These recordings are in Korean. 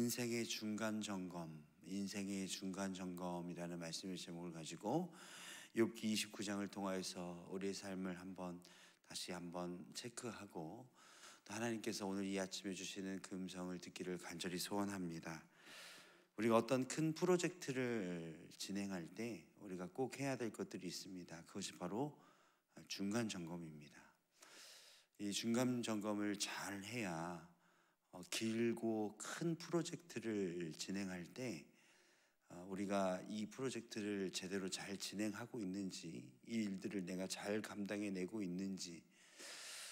인생의 중간 점검, 인생의 중간 점검이라는 말씀의 제목을 가지고 욥기 29장을 통하여서 우리의 삶을 다시 한번 체크하고 또 하나님께서 오늘 이 아침에 주시는 그 음성을 듣기를 간절히 소원합니다. 우리가 어떤 큰 프로젝트를 진행할 때 우리가 꼭 해야 될 것들이 있습니다. 그것이 바로 중간 점검입니다. 이 중간 점검을 잘 해야 길고 큰 프로젝트를 진행할 때 우리가 이 프로젝트를 제대로 잘 진행하고 있는지, 이 일들을 내가 잘 감당해내고 있는지,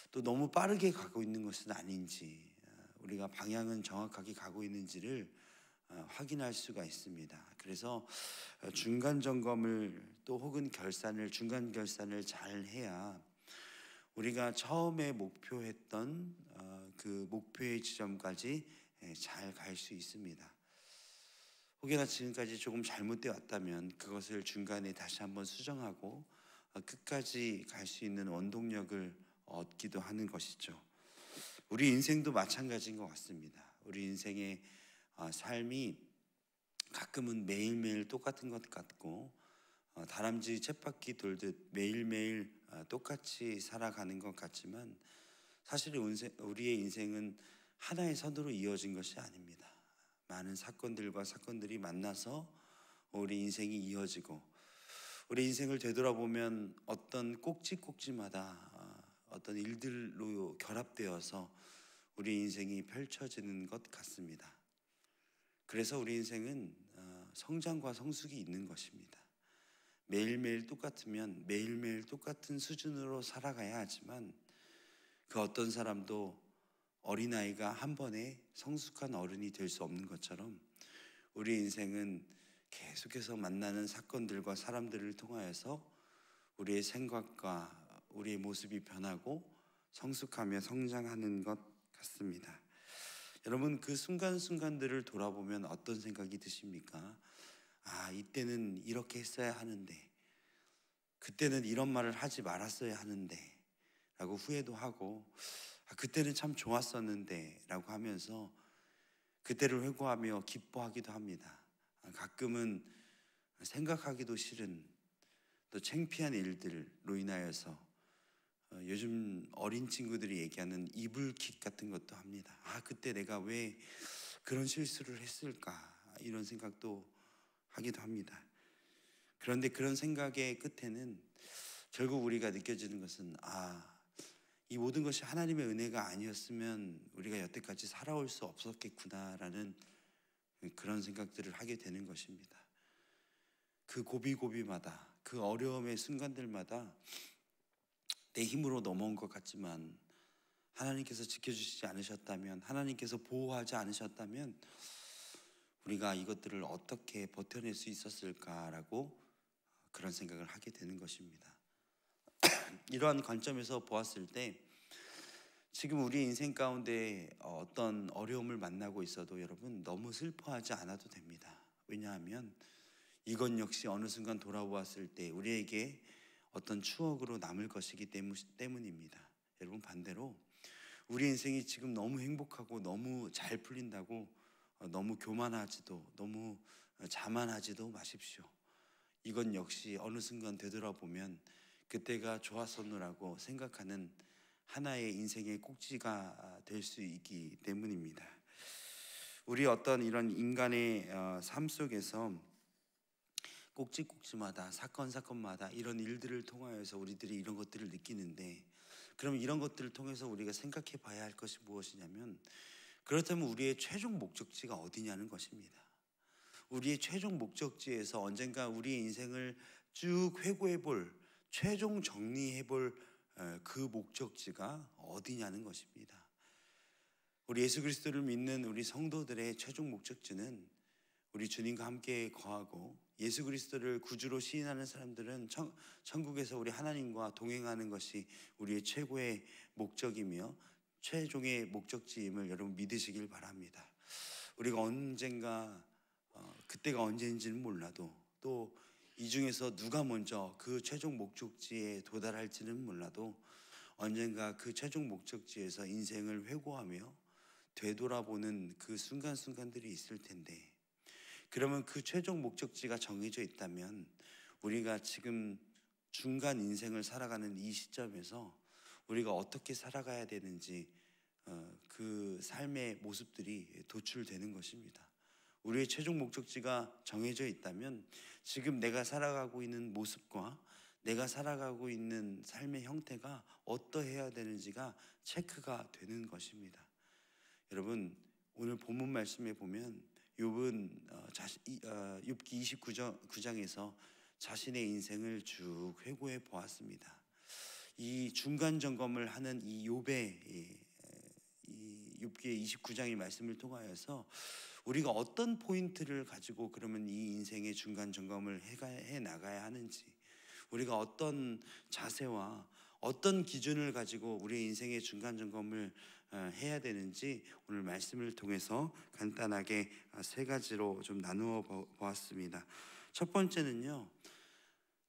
또 너무 빠르게 가고 있는 것은 아닌지, 우리가 방향은 정확하게 가고 있는지를 확인할 수가 있습니다. 그래서 중간 점검을 또 혹은 중간 결산을 잘 해야 우리가 처음에 목표했던 그 목표의 지점까지 잘 갈 수 있습니다. 혹여나 지금까지 조금 잘못되어 왔다면 그것을 중간에 다시 한번 수정하고 끝까지 갈 수 있는 원동력을 얻기도 하는 것이죠. 우리 인생도 마찬가지인 것 같습니다. 우리 인생의 삶이 가끔은 매일매일 똑같은 것 같고 다람쥐 쳇바퀴 돌듯 매일매일 똑같이 살아가는 것 같지만 사실 우리의 인생은 하나의 선으로 이어진 것이 아닙니다. 많은 사건들이 만나서 우리 인생이 이어지고, 우리 인생을 되돌아보면 어떤 꼭지마다 어떤 일들로 결합되어서 우리 인생이 펼쳐지는 것 같습니다. 그래서 우리 인생은 성장과 성숙이 있는 것입니다. 매일매일 똑같으면 매일매일 똑같은 수준으로 살아가야 하지만 그 어떤 사람도 어린아이가 한 번에 성숙한 어른이 될 수 없는 것처럼 우리 인생은 계속해서 만나는 사건들과 사람들을 통하여서 우리의 생각과 우리의 모습이 변하고 성숙하며 성장하는 것 같습니다. 여러분, 그 순간순간들을 돌아보면 어떤 생각이 드십니까? 이때는 이렇게 했어야 하는데, 그때는 이런 말을 하지 말았어야 하는데 라고 후회도 하고, 그때는 참 좋았었는데 라고 하면서 그때를 회고하며 기뻐하기도 합니다. 가끔은 생각하기도 싫은 또 창피한 일들로 인하여서 요즘 어린 친구들이 얘기하는 이불킥 같은 것도 합니다. 그때 내가 왜 그런 실수를 했을까, 이런 생각도 하기도 합니다. 그런데 그런 생각의 끝에는 결국 우리가 느껴지는 것은 이 모든 것이 하나님의 은혜가 아니었으면 우리가 여태까지 살아올 수 없었겠구나라는 그런 생각들을 하게 되는 것입니다. 그 고비고비마다, 그 어려움의 순간들마다 내 힘으로 넘어온 것 같지만 하나님께서 지켜주시지 않으셨다면, 하나님께서 보호하지 않으셨다면 우리가 이것들을 어떻게 버텨낼 수 있었을까라고 그런 생각을 하게 되는 것입니다. 이러한 관점에서 보았을 때 지금 우리 인생 가운데 어떤 어려움을 만나고 있어도 여러분 너무 슬퍼하지 않아도 됩니다. 왜냐하면 이것 역시 어느 순간 돌아보았을 때 우리에게 어떤 추억으로 남을 것이기 때문입니다. 여러분, 반대로 우리 인생이 지금 너무 행복하고 너무 잘 풀린다고 너무 교만하지도, 너무 자만하지도 마십시오. 이건 역시 어느 순간 되돌아보면 그때가 좋았었노라고 생각하는 하나의 인생의 꼭지가 될 수 있기 때문입니다. 우리 어떤 이런 인간의 삶 속에서 꼭지마다, 사건마다 이런 일들을 통하여서 우리들이 이런 것들을 느끼는데, 그럼 이런 것들을 통해서 우리가 생각해 봐야 할 것이 무엇이냐면, 그렇다면 우리의 최종 목적지가 어디냐는 것입니다. 우리의 최종 목적지에서 언젠가 우리의 인생을 쭉 회고해 볼, 최종 정리해 볼 그 목적지가 어디냐는 것입니다. 우리 예수 그리스도를 믿는 우리 성도들의 최종 목적지는 우리 주님과 함께 거하고 예수 그리스도를 구주로 시인하는 사람들은 천국에서 우리 하나님과 동행하는 것이 우리의 최고의 목적이며 최종의 목적지임을 여러분 믿으시길 바랍니다. 우리가 언젠가 그때가 언제인지는 몰라도, 또 이 중에서 누가 먼저 그 최종 목적지에 도달할지는 몰라도 언젠가 그 최종 목적지에서 인생을 회고하며 되돌아보는 그 순간순간들이 있을 텐데, 그러면 그 최종 목적지가 정해져 있다면 우리가 지금 중간 인생을 살아가는 이 시점에서 우리가 어떻게 살아가야 되는지 그 삶의 모습들이 도출되는 것입니다. 우리의 최종 목적지가 정해져 있다면 지금 내가 살아가고 있는 모습과 내가 살아가고 있는 삶의 형태가 어떠해야 되는지가 체크가 되는 것입니다. 여러분, 오늘 본문 말씀에 보면 욥은 욥기 29장에서 자신의 인생을 쭉 회고해 보았습니다. 이 중간 점검을 하는 이 욥의 이 욥기의 29장의 말씀을 통하여서 우리가 어떤 포인트를 가지고 그러면 이 인생의 중간 점검을 해 나가야 하는지, 우리가 어떤 자세와 어떤 기준을 가지고 우리의 인생의 중간 점검을 해야 되는지 오늘 말씀을 통해서 간단하게 세 가지로 좀 나누어 보았습니다. 첫 번째는요,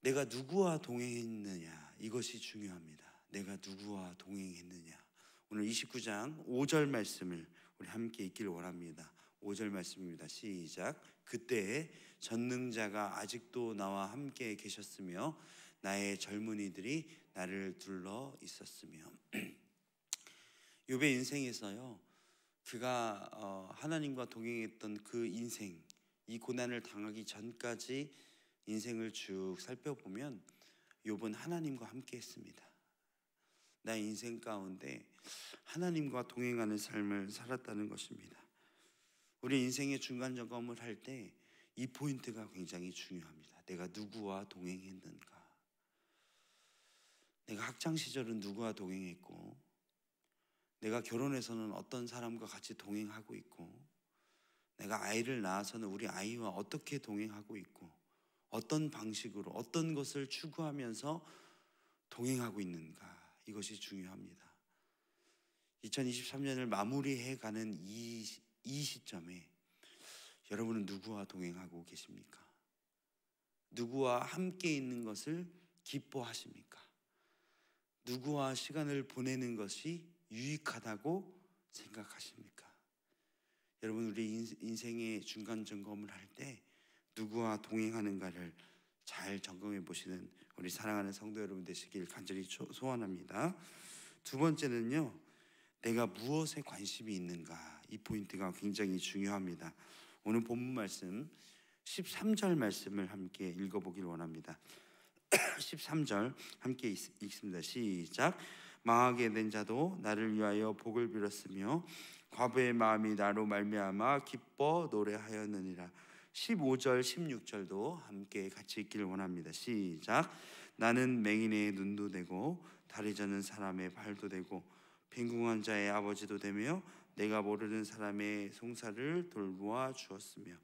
내가 누구와 동행했느냐, 이것이 중요합니다. 내가 누구와 동행했느냐. 오늘 29장 5절 말씀을 우리 함께 읽기를 원합니다. 5절 말씀입니다. 시작. 그때 전능자가 아직도 나와 함께 계셨으며 나의 젊은이들이 나를 둘러 있었으며. 욥의 인생에서요, 그가 하나님과 동행했던 그 인생, 이 고난을 당하기 전까지 인생을 쭉 살펴보면 욥은 하나님과 함께 했습니다. 나의 인생 가운데 하나님과 동행하는 삶을 살았다는 것입니다. 우리 인생의 중간 점검을 할 때 이 포인트가 굉장히 중요합니다. 내가 누구와 동행했는가? 내가 학창 시절은 누구와 동행했고, 내가 결혼해서는 어떤 사람과 같이 동행하고 있고, 내가 아이를 낳아서는 우리 아이와 어떻게 동행하고 있고, 어떤 방식으로 어떤 것을 추구하면서 동행하고 있는가, 이것이 중요합니다. 2023년을 마무리해가는 이 시점에 여러분은 누구와 동행하고 계십니까? 누구와 함께 있는 것을 기뻐하십니까? 누구와 시간을 보내는 것이 유익하다고 생각하십니까? 여러분, 우리 인생의 중간 점검을 할 때 누구와 동행하는가를 잘 점검해 보시는 우리 사랑하는 성도 여러분 되시길 간절히 소원합니다. 두 번째는요, 내가 무엇에 관심이 있는가, 이 포인트가 굉장히 중요합니다. 오늘 본문 말씀 13절 말씀을 함께 읽어보길 원합니다. 13절 함께 읽습니다. 시작. 망하게 된 자도 나를 위하여 복을 빌었으며 과부의 마음이 나로 말미암아 기뻐 노래하였느니라. 15절 16절도 함께 같이 읽기를 원합니다. 시작. 나는 맹인의 눈도 되고 다리 저는 사람의 발도 되고 빈궁한 자의 아버지도 되며 내가 모르는 사람의 송사를 돌보아 주었으며.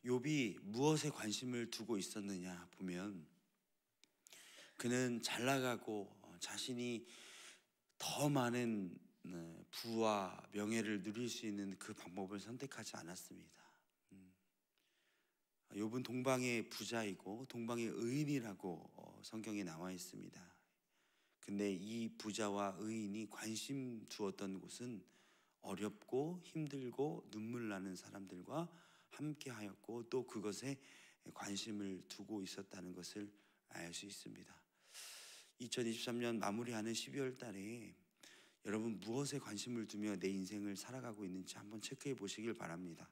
욥이 무엇에 관심을 두고 있었느냐 보면, 그는 잘 나가고 자신이 더 많은 부와 명예를 누릴 수 있는 그 방법을 선택하지 않았습니다. 욥은 동방의 부자이고 동방의 의인이라고 성경에 나와 있습니다. 근데 이 부자와 의인이 관심 두었던 곳은 어렵고 힘들고 눈물 나는 사람들과 함께 하였고 또 그것에 관심을 두고 있었다는 것을 알 수 있습니다. 2023년 마무리하는 12월 달에 여러분 무엇에 관심을 두며 내 인생을 살아가고 있는지 한번 체크해 보시길 바랍니다.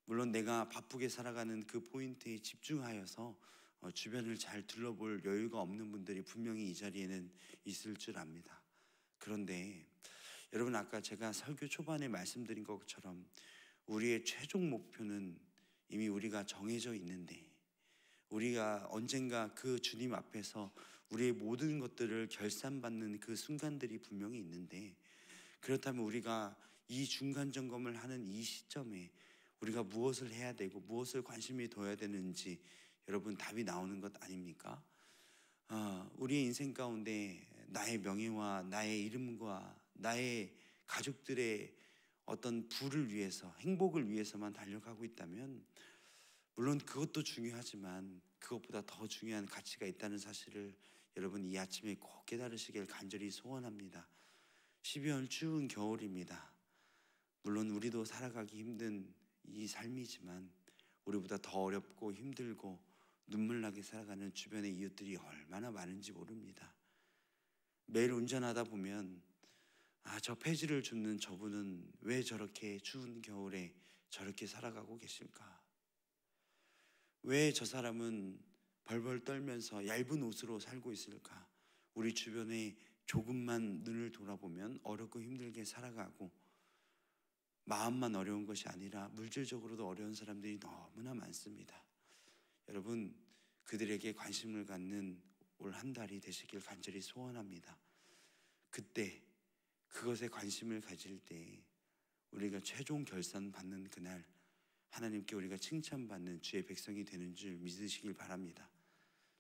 물론 내가 바쁘게 살아가는 그 포인트에 집중하여서 주변을 잘 둘러볼 여유가 없는 분들이 분명히 이 자리에는 있을 줄 압니다. 그런데 여러분, 아까 제가 설교 초반에 말씀드린 것처럼 우리의 최종 목표는 이미 우리가 정해져 있는데, 우리가 언젠가 그 주님 앞에서 우리의 모든 것들을 결산받는 그 순간들이 분명히 있는데, 그렇다면 우리가 이 중간 점검을 하는 이 시점에 우리가 무엇을 해야 되고 무엇을 관심이 둬야 되는지 여러분 답이 나오는 것 아닙니까? 우리의 인생 가운데 나의 명예와 나의 이름과 나의 가족들의 어떤 부를 위해서, 행복을 위해서만 달려가고 있다면, 물론 그것도 중요하지만 그것보다 더 중요한 가치가 있다는 사실을 여러분 이 아침에 꼭 깨달으시길 간절히 소원합니다. 12월 추운 겨울입니다. 물론 우리도 살아가기 힘든 이 삶이지만 우리보다 더 어렵고 힘들고 눈물나게 살아가는 주변의 이웃들이 얼마나 많은지 모릅니다. 매일 운전하다 보면 저 폐지를 줍는 저분은 왜 저렇게 추운 겨울에 저렇게 살아가고 계실까? 왜 저 사람은 벌벌 떨면서 얇은 옷으로 살고 있을까? 우리 주변에 조금만 눈을 돌아보면 어렵고 힘들게 살아가고 마음만 어려운 것이 아니라 물질적으로도 어려운 사람들이 너무나 많습니다. 여러분, 그들에게 관심을 갖는 올 한 달이 되시길 간절히 소원합니다. 그때 그것에 관심을 가질 때 우리가 최종 결산 받는 그날 하나님께 우리가 칭찬받는 주의 백성이 되는 줄 믿으시길 바랍니다.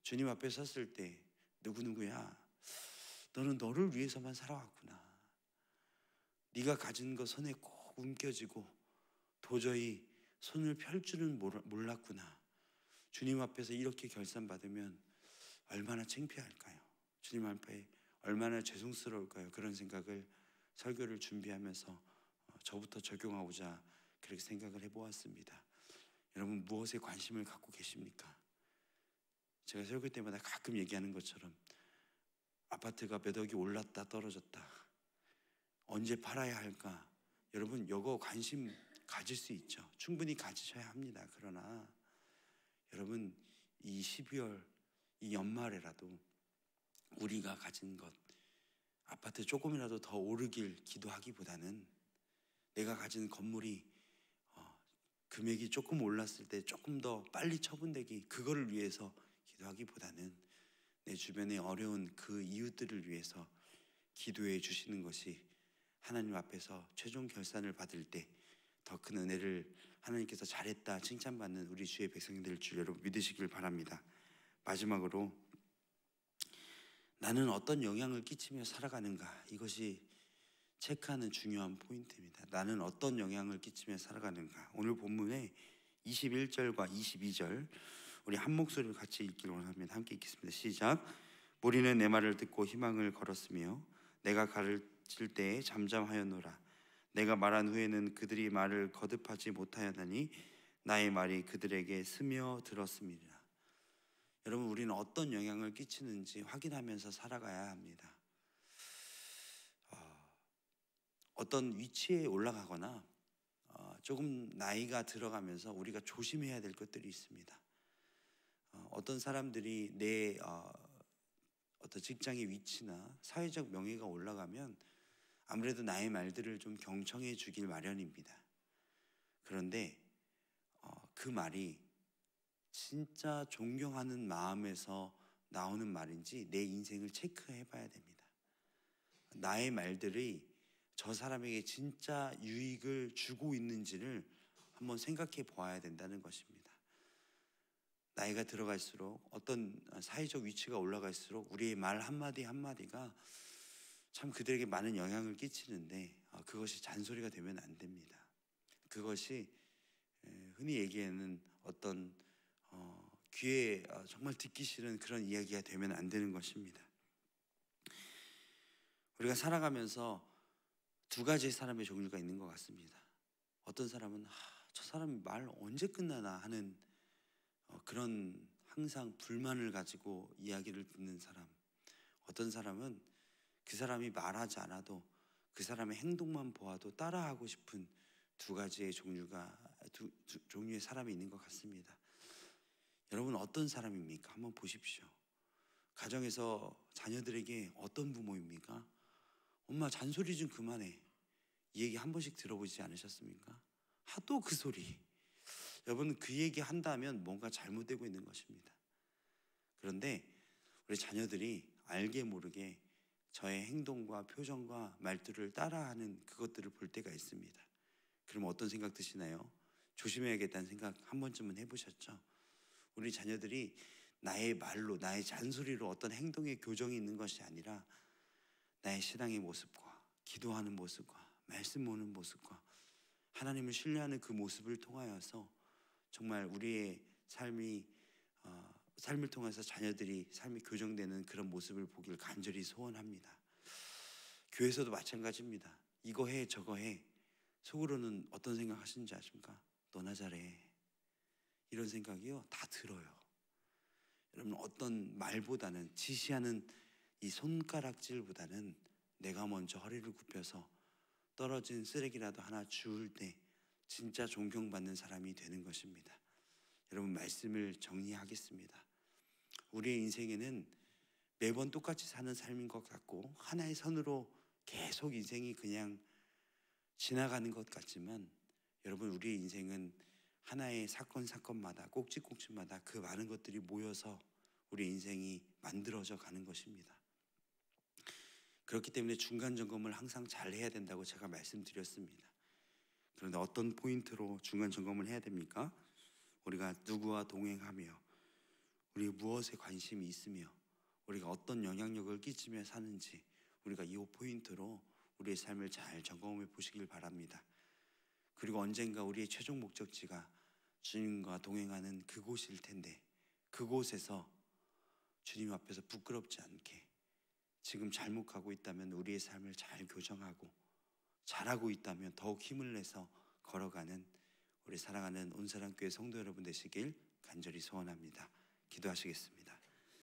주님 앞에 섰을 때 누구누구야, 너는 너를 위해서만 살아왔구나. 네가 가진 거 손에 꼭 움켜쥐고 도저히 손을 펼 줄은 몰랐구나. 주님 앞에서 이렇게 결산받으면 얼마나 창피할까요? 주님 앞에 얼마나 죄송스러울까요? 그런 생각을 설교를 준비하면서 저부터 적용하고자 그렇게 생각을 해보았습니다. 여러분, 무엇에 관심을 갖고 계십니까? 제가 설교 때마다 가끔 얘기하는 것처럼 아파트가 몇 억이 올랐다 떨어졌다, 언제 팔아야 할까? 여러분, 이거 관심 가질 수 있죠. 충분히 가지셔야 합니다. 그러나 여러분, 이 12월 이 연말에라도 우리가 가진 것, 아파트 조금이라도 더 오르길 기도하기보다는 내가 가진 건물이 금액이 조금 올랐을 때 조금 더 빨리 처분되기, 그거를 위해서 기도하기보다는 내 주변에 어려운 그 이웃들을 위해서 기도해 주시는 것이 하나님 앞에서 최종 결산을 받을 때 더 큰 은혜를 하나님께서 잘했다 칭찬받는 우리 주의 백성이 될 줄 여러분 믿으시길 바랍니다. 마지막으로 나는 어떤 영향을 끼치며 살아가는가, 이것이 체크하는 중요한 포인트입니다. 나는 어떤 영향을 끼치며 살아가는가. 오늘 본문에 21절과 22절 우리 한 목소리를 같이 읽기를 원합니다. 함께 읽겠습니다. 시작. 무리는 내 말을 듣고 희망을 걸었으며 내가 가르칠 때에 잠잠하였노라. 내가 말한 후에는 그들이 말을 거듭하지 못하였나니 나의 말이 그들에게 스며들었습니다. 여러분, 우리는 어떤 영향을 끼치는지 확인하면서 살아가야 합니다. 어떤 위치에 올라가거나 조금 나이가 들어가면서 우리가 조심해야 될 것들이 있습니다. 어떤 사람들이 내 어떤 직장의 위치나 사회적 명예가 올라가면 아무래도 나의 말들을 좀 경청해 주길 마련입니다. 그런데 그 말이 진짜 존경하는 마음에서 나오는 말인지 내 인생을 체크해 봐야 됩니다. 나의 말들이 저 사람에게 진짜 유익을 주고 있는지를 한번 생각해 보아야 된다는 것입니다. 나이가 들어갈수록 어떤 사회적 위치가 올라갈수록 우리의 말 한마디 한마디가 참 그들에게 많은 영향을 끼치는데 그것이 잔소리가 되면 안 됩니다. 그것이 흔히 얘기하는 어떤 귀에 정말 듣기 싫은 그런 이야기가 되면 안 되는 것입니다. 우리가 살아가면서 두 가지의 사람의 종류가 있는 것 같습니다. 어떤 사람은 저 사람 말 언제 끝나나 하는 그런 항상 불만을 가지고 이야기를 듣는 사람. 어떤 사람은 그 사람이 말하지 않아도 그 사람의 행동만 보아도 따라하고 싶은 두 가지의 종류의 사람이 있는 것 같습니다. 여러분, 어떤 사람입니까? 한번 보십시오. 가정에서 자녀들에게 어떤 부모입니까? 엄마 잔소리 좀 그만해. 이 얘기 한 번씩 들어보지 않으셨습니까? 하도 그 소리. 여러분, 그 얘기 한다면 뭔가 잘못되고 있는 것입니다. 그런데 우리 자녀들이 알게 모르게 저의 행동과 표정과 말투를 따라하는 그것들을 볼 때가 있습니다. 그럼 어떤 생각 드시나요? 조심해야겠다는 생각 한 번쯤은 해보셨죠? 우리 자녀들이 나의 말로, 나의 잔소리로 어떤 행동의 교정이 있는 것이 아니라 나의 신앙의 모습과 기도하는 모습과 말씀 보는 모습과 하나님을 신뢰하는 그 모습을 통하여서 정말 우리의 삶을 통해서 자녀들이 삶이 교정되는 그런 모습을 보길 간절히 소원합니다. 교회에서도 마찬가지입니다. 이거 해 저거 해. 속으로는 어떤 생각 하시는지 아십니까? 너나 잘해. 이런 생각이요 다 들어요. 여러분 어떤 말보다는 지시하는 이 손가락질보다는 내가 먼저 허리를 굽혀서 떨어진 쓰레기라도 하나 주울 때 진짜 존경받는 사람이 되는 것입니다. 여러분 말씀을 정리하겠습니다. 우리의 인생에는 매번 똑같이 사는 삶인 것 같고 하나의 선으로 계속 인생이 그냥 지나가는 것 같지만 여러분 우리의 인생은 하나의 사건마다 꼭지꼭지마다 그 많은 것들이 모여서 우리 인생이 만들어져 가는 것입니다. 그렇기 때문에 중간 점검을 항상 잘 해야 된다고 제가 말씀드렸습니다. 그런데 어떤 포인트로 중간 점검을 해야 됩니까? 우리가 누구와 동행하며 우리 무엇에 관심이 있으며 우리가 어떤 영향력을 끼치며 사는지 우리가 이 포인트로 우리의 삶을 잘 점검해 보시길 바랍니다. 그리고 언젠가 우리의 최종 목적지가 주님과 동행하는 그곳일 텐데 그곳에서 주님 앞에서 부끄럽지 않게 지금 잘못 가고 있다면 우리의 삶을 잘 교정하고 잘하고 있다면 더욱 힘을 내서 걸어가는 우리 사랑하는 온사랑교회 성도 여러분 되시길 간절히 소원합니다. 기도하시겠습니다.